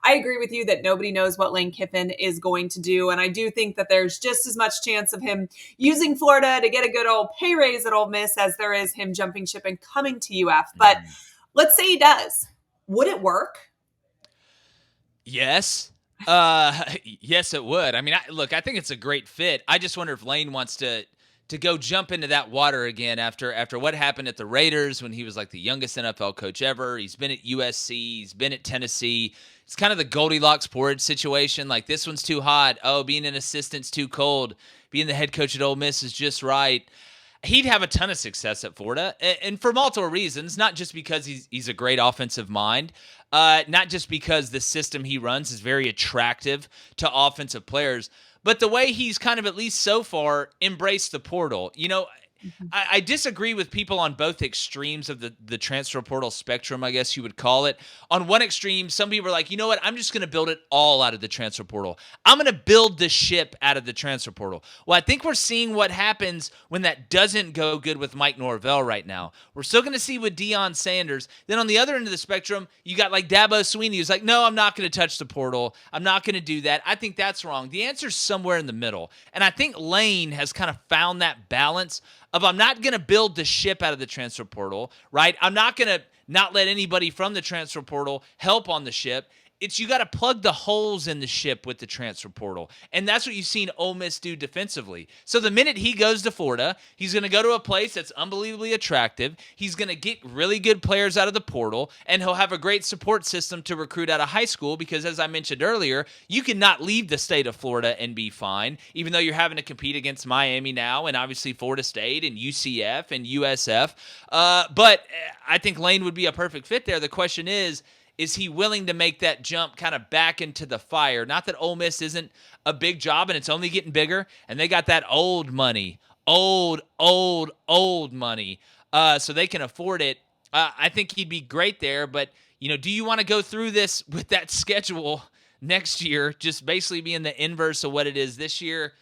I agree with you that nobody knows what Lane Kiffin is going to do. And I do think that there's just as much chance of him using Florida to get a good old pay raise at Ole Miss as there is him jumping ship and coming to UF. But let's say he does. Would it work? Yes. Yes, it would. I mean, I think it's a great fit. I just wonder if Lane wants to go jump into that water again after what happened at the Raiders when he was like the youngest NFL coach ever. He's been at USC. He's been at Tennessee. It's kind of the Goldilocks porridge situation. Like, this one's too hot. Oh, being an assistant's too cold. Being the head coach at Ole Miss is just right. He'd have a ton of success at Florida, and for multiple reasons, not just because he's a great offensive mind, not just because the system he runs is very attractive to offensive players, but the way he's kind of, at least so far, embraced the portal. I disagree with people on both extremes of the transfer portal spectrum, I guess you would call it. On one extreme, some people are like, you know what, I'm just going to build it all out of the transfer portal. I'm going to build the ship out of the transfer portal. Well, I think we're seeing what happens when that doesn't go good with Mike Norvell right now. We're still going to see with Deion Sanders. Then on the other end of the spectrum, you got like Dabo Swinney, who's like, no, I'm not going to touch the portal. I'm not going to do that. I think that's wrong. The answer's somewhere in the middle. And I think Lane has kind of found that balance of, I'm not going to build the ship out of the transfer portal, right? I'm not going to not let anybody from the transfer portal help on the ship. It's, you got to plug the holes in the ship with the transfer portal. And that's what you've seen Ole Miss do defensively. So the minute he goes to Florida, he's going to go to a place that's unbelievably attractive. He's going to get really good players out of the portal, and he'll have a great support system to recruit out of high school because, as I mentioned earlier, you cannot leave the state of Florida and be fine, even though you're having to compete against Miami now and obviously Florida State and UCF and USF. But I think Lane would be a perfect fit there. The question is he willing to make that jump kind of back into the fire? Not that Ole Miss isn't a big job and it's only getting bigger, and they got that old money, old money, so they can afford it. I think he'd be great there, but do you want to go through this with that schedule next year, just basically being the inverse of what it is this year?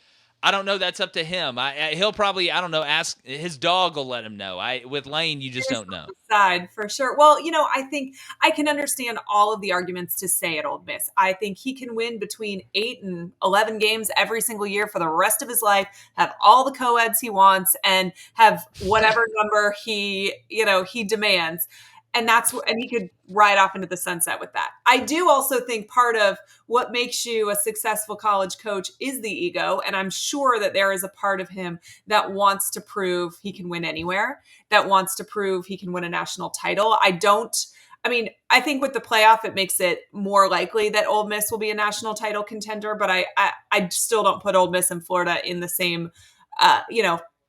I don't know. That's up to him. He'll probably, I don't know, ask his dog will let him know. With Lane, you just don't know. Side for sure. Well, I think I can understand all of the arguments to say at Ole Miss. I think he can win between 8 and 11 games every single year for the rest of his life, have all the co-eds he wants, and have whatever number he demands. And he could ride off into the sunset with that. I do also think part of what makes you a successful college coach is the ego. And I'm sure that there is a part of him that wants to prove he can win anywhere, that wants to prove he can win a national title. I think with the playoff, it makes it more likely that Ole Miss will be a national title contender. But I still don't put Ole Miss and Florida in the same,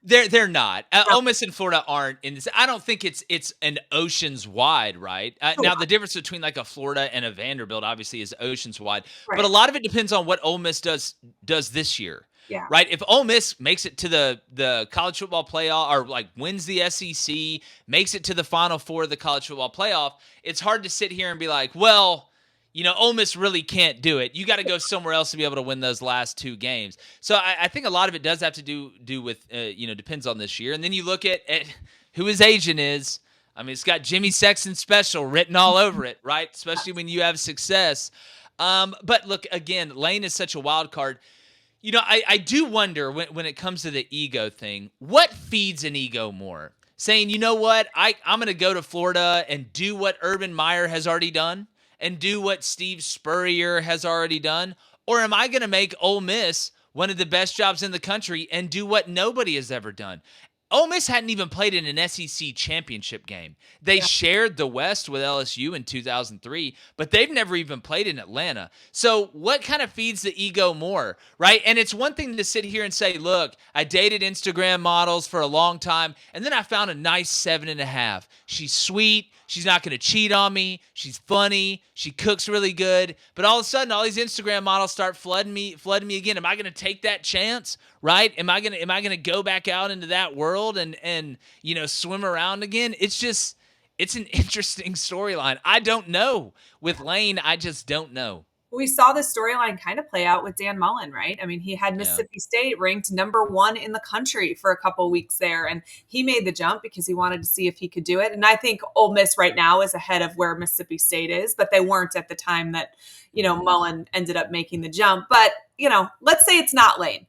They're not. Ole Miss and Florida aren't in this. I don't think it's an oceans wide, right? Now, the difference between like a Florida and a Vanderbilt obviously is oceans wide. Right. But a lot of it depends on what Ole Miss does this year. Yeah. Right. If Ole Miss makes it to the college football playoff, or like wins the SEC, makes it to the Final Four of the college football playoff, it's hard to sit here and be like, well, Ole Miss really can't do it. You got to go somewhere else to be able to win those last 2 games. So I think a lot of it does have to do with, depends on this year. And then you look at who his agent is. I mean, it's got Jimmy Sexton special written all over it, right? Especially when you have success. But look, again, Lane is such a wild card. I do wonder when it comes to the ego thing, what feeds an ego more? Saying, you know what, I'm going to go to Florida and do what Urban Meyer has already done, and do what Steve Spurrier has already done? Or am I going to make Ole Miss one of the best jobs in the country and do what nobody has ever done? Ole Miss hadn't even played in an SEC championship game. They shared the West with LSU in 2003, but they've never even played in Atlanta. So what kind of feeds the ego more, right? And it's one thing to sit here and say, look, I dated Instagram models for a long time, and then I found a nice 7.5. She's sweet. She's not going to cheat on me. She's funny. She cooks really good. But all of a sudden, all these Instagram models start flooding me again. Am I going to take that chance, right? Am I going to go back out into that world and swim around again? It's an interesting storyline. I don't know. With Lane, I just don't know. We saw this storyline kind of play out with Dan Mullen, right? I mean, he had Yeah. Mississippi State ranked #1 in the country for a couple weeks there, and he made the jump because he wanted to see if he could do it. And I think Ole Miss right now is ahead of where Mississippi State is, but they weren't at the time that, Mullen ended up making the jump. But, let's say it's not Lane.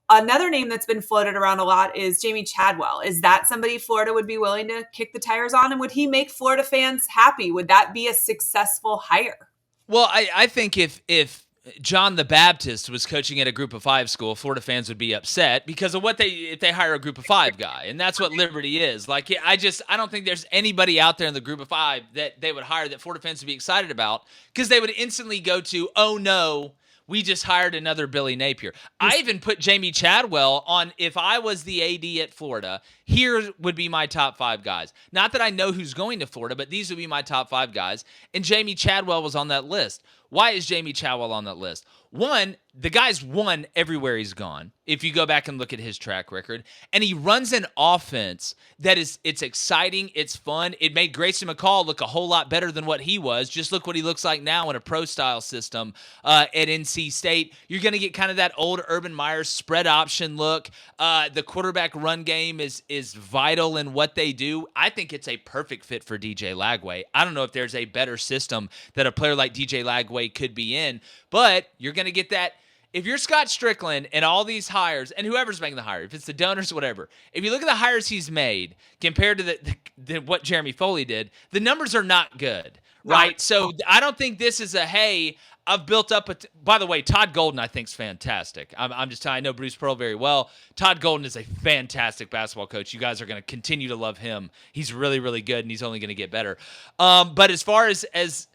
Another name that's been floated around a lot is Jamie Chadwell. Is that somebody Florida would be willing to kick the tires on? And would he make Florida fans happy? Would that be a successful hire? Well, I think if John the Baptist was coaching at a Group of 5 school, Florida fans would be upset because of if they hire a Group of 5 guy, and that's what Liberty is. Like, I don't think there's anybody out there in the Group of 5 that they would hire that Florida fans would be excited about, because they would instantly go to, oh no, we just hired another Billy Napier. I even put Jamie Chadwell on, if I was the AD at Florida, here would be my top 5 guys. Not that I know who's going to Florida, but these would be my top 5 guys. And Jamie Chadwell was on that list. Why is Jamie Chadwell on that list? One, the guy's won everywhere he's gone, if you go back and look at his track record. And he runs an offense that it's exciting, it's fun. It made Grayson McCall look a whole lot better than what he was. Just look what he looks like now in a pro-style system at NC State. You're going to get kind of that old Urban Meyer spread option look. The quarterback run game is vital in what they do. I think it's a perfect fit for DJ Lagway. I don't know if there's a better system that a player like DJ Lagway could be in, but you're going to get that. If you're Scott Strickland and all these hires, and whoever's making the hire, if it's the donors, whatever, if you look at the hires he's made compared to the what Jeremy Foley did, the numbers are not good, right? So I don't think this is hey, I've built up by the way, Todd Golden I think is fantastic. I'm just telling you, I know Bruce Pearl very well. Todd Golden is a fantastic basketball coach. You guys are going to continue to love him. He's really, really good, and he's only going to get better. But as far as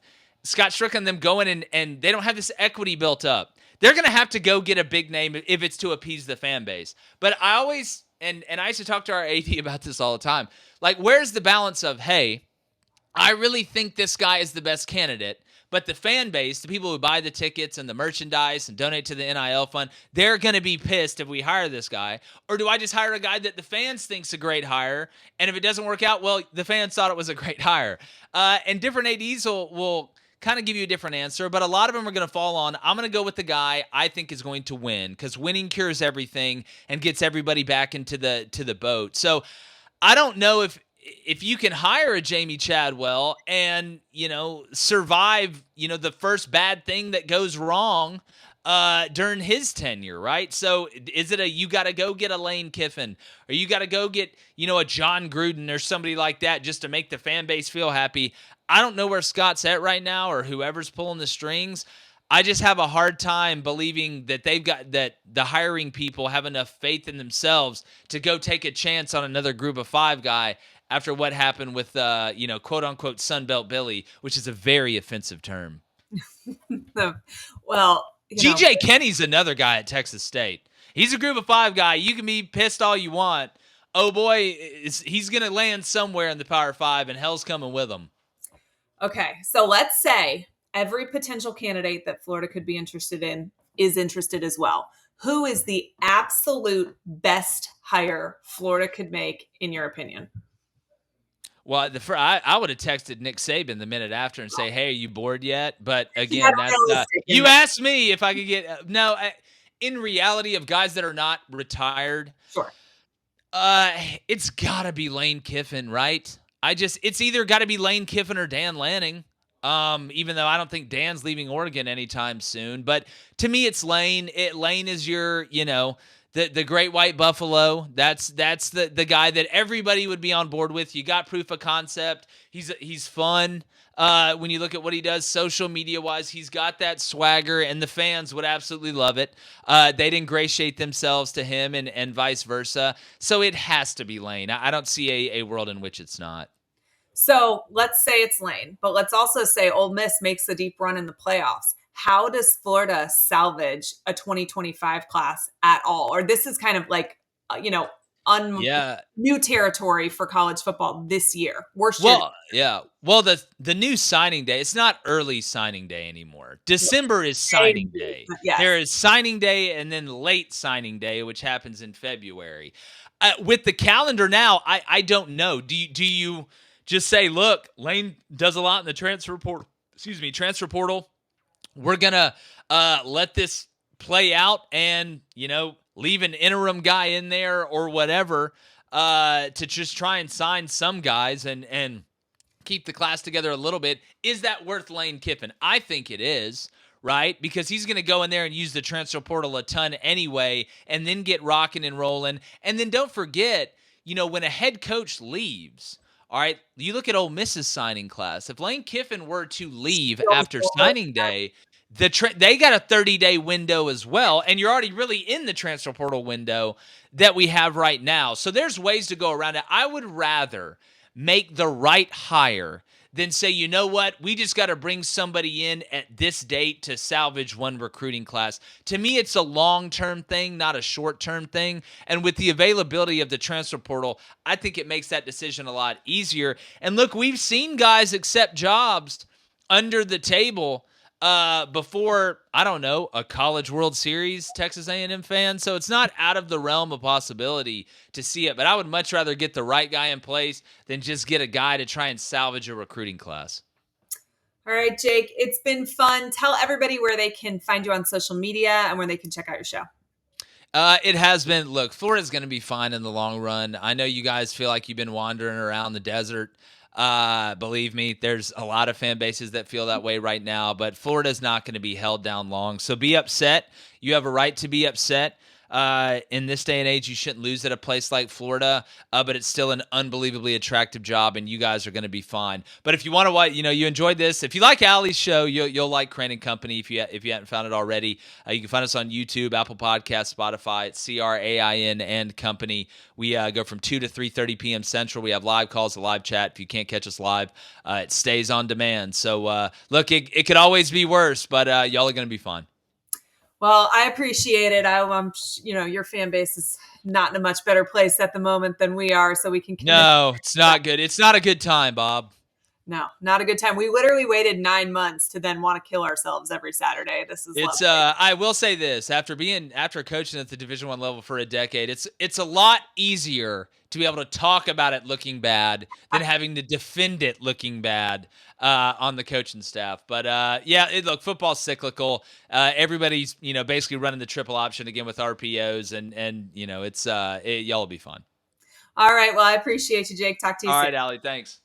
Scott Strickland, them going and they don't have this equity built up, they're going to have to go get a big name if it's to appease the fan base. But I always, and I used to talk to our AD about this all the time, like, where's the balance of, hey, I really think this guy is the best candidate, but the fan base, the people who buy the tickets and the merchandise and donate to the NIL fund, they're going to be pissed if we hire this guy. Or do I just hire a guy that the fans think's a great hire, and if it doesn't work out, well, the fans thought it was a great hire. And different ADs will kind of give you a different answer, but a lot of them are going to fall on, I'm going to go with the guy I think is going to win, because winning cures everything and gets everybody back into the boat. So I don't know if you can hire a Jamie Chadwell and, survive, the first bad thing that goes wrong during his tenure, right? So is it you got to go get a Lane Kiffin, or you got to go get, a John Gruden or somebody like that just to make the fan base feel happy? I don't know where Scott's at right now, or whoever's pulling the strings. I just have a hard time believing that that the hiring people have enough faith in themselves to go take a chance on another Group of 5 guy after what happened with, quote unquote Sunbelt Billy, which is a very offensive term. Well, GJ Kenny's another guy at Texas State. He's a Group of 5 guy. You can be pissed all you want. Oh boy, he's going to land somewhere in the Power 5, and hell's coming with him. Okay, so let's say every potential candidate that Florida could be interested in is interested as well. Who is the absolute best hire Florida could make, in your opinion? Well, I would have texted Nick Saban the minute after and say, "Hey, are you bored yet?" But again, you asked me if I could get in reality of guys that are not retired. Sure. It's got to be Lane Kiffin, right? It's either got to be Lane Kiffin or Dan Lanning. Even though I don't think Dan's leaving Oregon anytime soon, but to me, it's Lane. Lane is your, the great white buffalo. That's the guy that everybody would be on board with. You got proof of concept. He's fun. When you look at what he does social media wise, he's got that swagger, and the fans would absolutely love it. They'd ingratiate themselves to him and vice versa. So it has to be Lane. I don't see a world in which it's not. So let's say it's Lane, but let's also say Ole Miss makes a deep run in the playoffs. How does Florida salvage a 2025 class at all? Or this is kind of like, new territory for college football this year. Well, the new signing day, it's not early signing day anymore. December is signing day. Yes. There is signing day and then late signing day, which happens in February. With the calendar now, I don't know. Do you just say, look, Lane does a lot in the transfer portal. we're gonna let this play out and leave an interim guy in there or whatever to just try and sign some guys and keep the class together a little bit. Is that worth Lane Kiffin? I think it is, right? Because he's going to go in there and use the transfer portal a ton anyway, and then get rocking and rolling. And then don't forget, when a head coach leaves, all right, you look at Ole Miss's signing class. If Lane Kiffin were to leave after signing day, they got a 30-day window as well, and you're already really in the transfer portal window that we have right now. So there's ways to go around it. I would rather make the right hire than say, you know what, we just got to bring somebody in at this date to salvage one recruiting class. To me, it's a long-term thing, not a short-term thing. And with the availability of the transfer portal, I think it makes that decision a lot easier. And look, we've seen guys accept jobs under the table before, I don't know, a College World Series Texas A&M fan. So it's not out of the realm of possibility to see it. But I would much rather get the right guy in place than just get a guy to try and salvage a recruiting class. All right, Jake, it's been fun. Tell everybody where they can find you on social media and where they can check out your show. It has been. Look, Florida's going to be fine in the long run. I know you guys feel like you've been wandering around the desert. Believe me, there's a lot of fan bases that feel that way right now, but Florida's not going to be held down long. So be upset. You have a right to be upset. In this day and age, you shouldn't lose at a place like Florida, but it's still an unbelievably attractive job, and you guys are going to be fine. But if you want to watch, you enjoyed this. If you like Allie's show, you'll like Crain and Company. If you hadn't found it already, you can find us on YouTube, Apple Podcasts, Spotify. It's CRAIN and Company. We go from 2 to 3:30 p.m. Central. We have live calls, a live chat. If you can't catch us live, it stays on demand. So look, it could always be worse, but y'all are going to be fine. Well, I appreciate it. Your fan base is not in a much better place at the moment than we are, so we can connect. No, it's not good. It's not a good time, Bob. No, not a good time. We literally waited 9 months to then want to kill ourselves every Saturday. This is it's lovely. I will say this, after coaching at the Division I level for a decade, it's a lot easier to be able to talk about it looking bad than having to defend it looking bad on the coaching staff. But look, football's cyclical. Everybody's basically running the triple option again with RPOs, and y'all will be fun. All right. Well, I appreciate you, Jake. Talk to you soon. All right, Allie. Thanks.